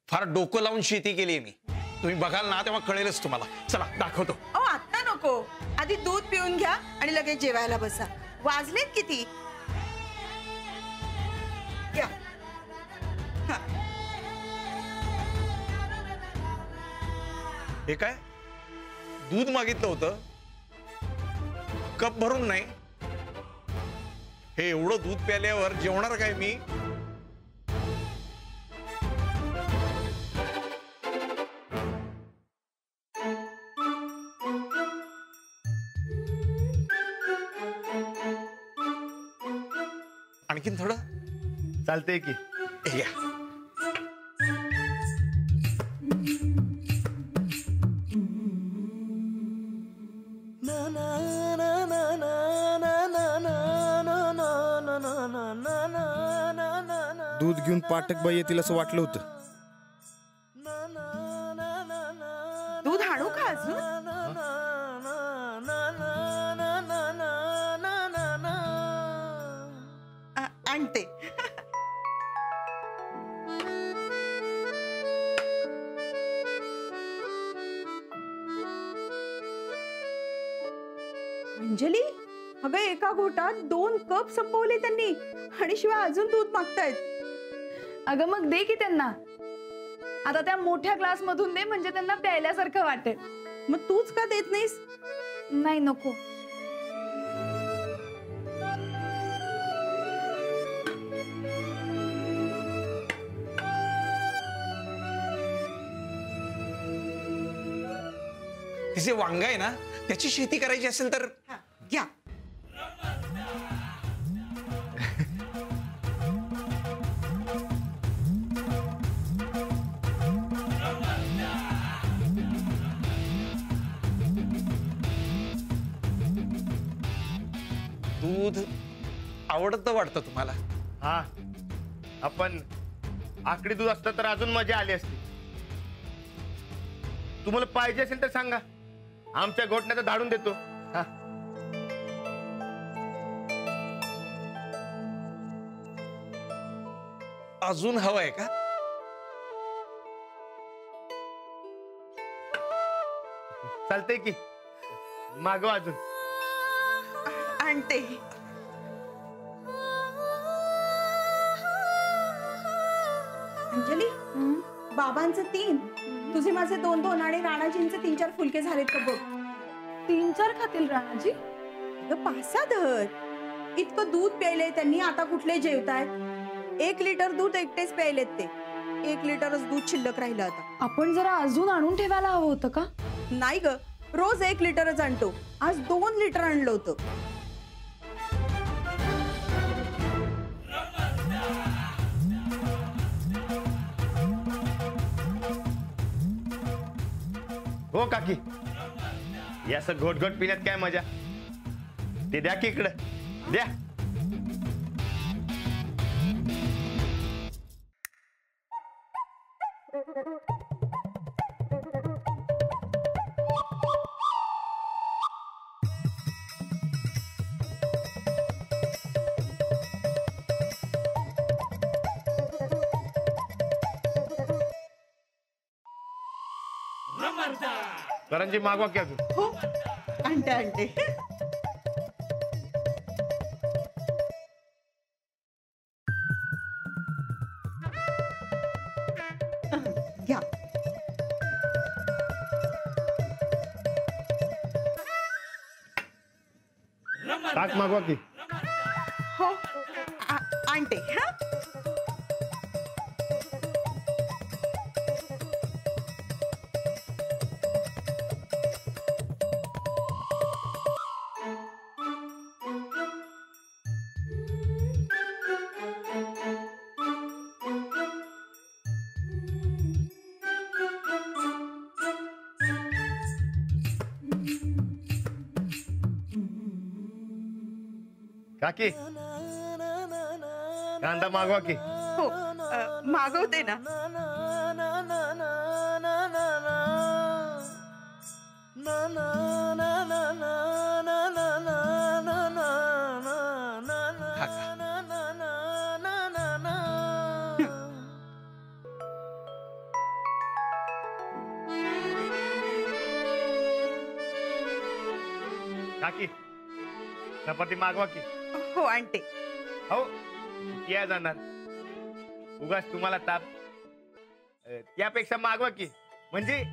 फार डोकं लावून शेती केली मी. तुम्ही बघाल ना तेव्हा कळेलच तुम्हाला. चला दाखवतो. अहो आता नको, आधी दूध पिऊन घ्या आणि लगेच जेवायला बसा. वाजलेत किती? घ्या. हे काय दूध मागितलं होतं, कप भरून नाही. हे एवढं दूध प्याल्यावर जेवणार काय मी? आणखीन थोडं चालतंय की. हे घ्या. दूध घेऊन पाठक बाई येतील असं वाटलं होतं. दूध आणू का अजून? आणते. अंजली, अगं एका घोटात 2 कप संपवले त्यांनी आणि शिवाय अजून दूध मागतायत. अगं मग दे की त्यांना. आता त्या मोठ्या ग्लास मधून दे, म्हणजे त्यांना प्यायल्यासारखं वाटेल. मग तूच का देत नाहीस? नाही नको. तिचे वांग आहे ना, त्याची शेती करायची असेल तर घ्या. दूध आवडतं वाटतं तुम्हाला? हा, आपण आकडी दूध असतं तर अजून मजा आली असती. तुम्हाला पाहिजे असेल तर सांगा, आमच्या घोटण्याचं धाडून देतो. हा, अजून हवंय का? चालतंय की, मागवा अजून. आणते. अंजली, बाबांचं 3, तुझे माझे 2-2 आणि राणाजींचे 3-4 फुलके झालेत का बघ. 3-4 खातील राणाजी? 5-6 धर. इतकं दूध प्यायलंय त्यांनी, आता कुठले जेवतायत? 1 लिटर दूध एकटेच प्यायलेत ते. 1 लिटरच दूध शिल्लक राहिलं आता. आपण जरा अजून आणून ठेवायला हवं होतं का? नाही ग, रोज 1 लिटरच आणतो. आज 2 लिटर आणलं होतं. हो काकी, या असं घोट घोट पिण्यात काय मजा? ते द्या की इकडं, द्या. करंजी मागवा की अजून. हो, आणते आणते. घ्या. ताक मागवा की. हो, आणते. हा, काकी, कांदा मागवा की. हो, मागवते ना. काकी चपाती मागवा की. हो आणते. हो या जाणार उगाच तुम्हाला ताप. त्यापेक्षा मागवा की म्हणजे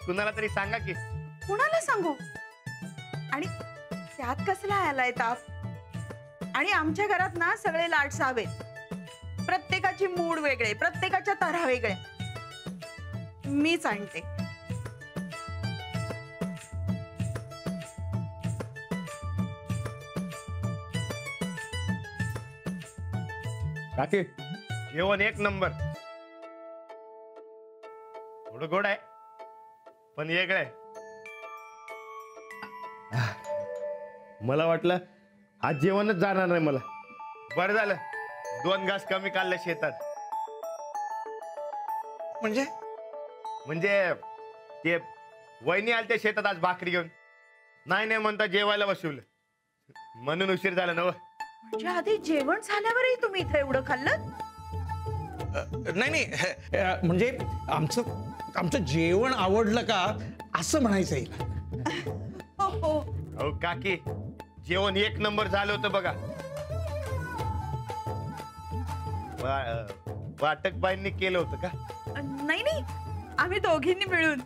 कुणाला तरी सांगा की. कुणाला सांगू? आणि त्यात कसला आलाय ताप? आणि आमच्या घरात ना सगळे लाड सावेत. प्रत्येकाची मूड वेगळे, प्रत्येकाच्या तऱ्हा वेगळ्या. मीच आणते. काकी जेवण एक नंबर. थोडं गोड आहे पण वेगळं आहे. मला वाटलं आज जेवणच जाणार नाही मला. बरं झालं 2 घास कमी काढले शेतात. म्हणजे म्हणजे ते वहिनी आलते शेतात आज भाकरी घेऊन. नाही म्हणता जेवायला बसवलं म्हणून उशीर झाला ना. म्हणजे आधी जेवण झाल्यावरही तुम्ही इथे एवढं खाल्लं? नाही म्हणजे आमचं जेवण आवडलं का असं म्हणायचं येईल. हो हो. अहो काकी जेवण एक नंबर झालं होतं बघा. वाटकबाईंनी केलं होतं का? नाही आम्ही दोघींनी मिळून.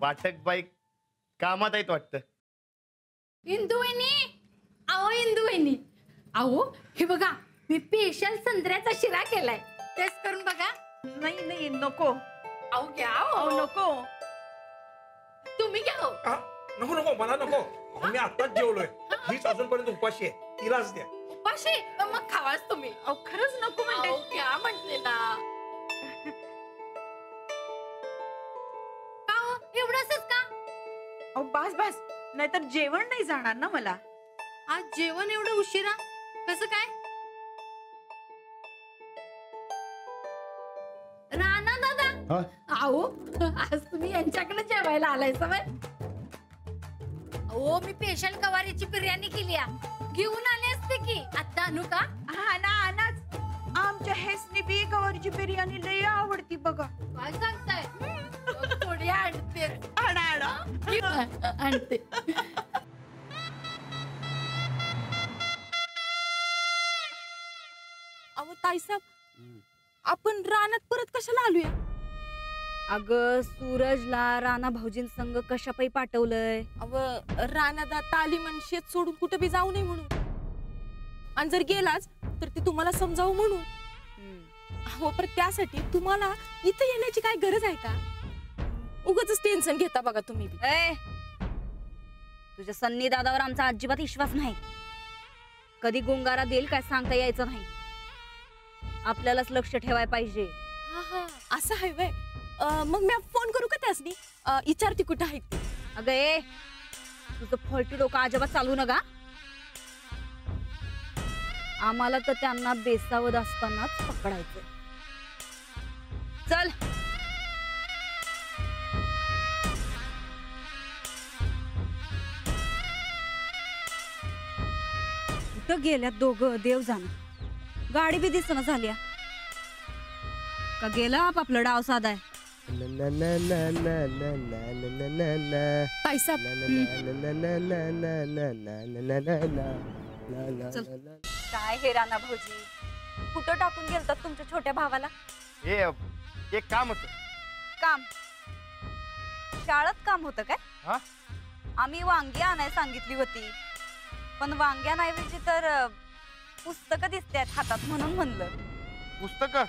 वाटकबाई कामात आहेत वाटतं. इंदू वहिनी, अहो इंदू वहिनी, अहो हे बघा मी स्पेशल संत्र्याचा शिरा केलाय. टेस्ट करून बघा. नाही नको. अहो घ्या. अहो नको. तुम्ही घ्या. नको मला नको. मी आताच जेवलोय. हीच अजूनपर्यंत उपाशी आहे. तिलाच द्या. उपाशी मग खावाच तुम्ही. अहो खरंच नको म्हणते. अहो घ्या म्हटले ना. का हो एवढंच का? अहो बस नाहीतर जेवण नाही जाणार ना मला. आज जेवण एवढं उशिरा कसं काय? राणा दादा, अहो आज तुम्ही यांच्याकडे जेवायला आलाय सवय. अहो मी स्पेशल गवारीची बिर्याणी केली घेऊन आले असते की. आता आणू का? हा ना आणाच. आमच्या हेसनी बी गवारीची बिर्याणी लय आवडती बघा. काय सांगताय? थोडी आणते. आणते. अहो ताईसाहेब, आपण रानात परत कशाला आलोय? अगं सूरजला राणा भाऊजींसंग कशापायी पाठवलंय? अव रानात तालीम आणि शेत सोडून कुठे बी जाऊ नये म्हणून. आणि जर गेलाच तर ते तुम्हाला समजावं म्हणून. अहो पण त्यासाठी तुम्हाला इथे येण्याची काय गरज आहे का? उगाच टेन्शन घेता बघा तुम्ही बी. तुझ्या सन्नी दादावर आमचा अजिबात विश्वास नाही. कधी गुंगारा देईल काय सांगता यायचं नाही. आपल्यालाच लक्ष ठेवायला पाहिजे. हा असं आहे वय. मग मी फोन करू का त्यासनी? विचारते कुठं आहेत ते. अगं तुझं फॉल्टी डोकं अजिबात चालू नका. आम्हाला तर त्यांना बेसावत असतानाच पकडायचं. चल कुठं गेल्यात दोघं देव जाणं. गाडी बी दिसना झाल्या का गेला आपलं डाव साधाय. ताईसाहेब काय हे राणा भाऊजी कुठं टाकून गेलतात तुमच्या छोट्या भावाला? एक काम होतं. काम? शाळेत काम होतं काय? हा? आम्ही वांगी आणायला सांगितली होती पण वांग्याऐवजी तर पुस्तकं दिसतात हातात म्हणून म्हणलं. पुस्तकं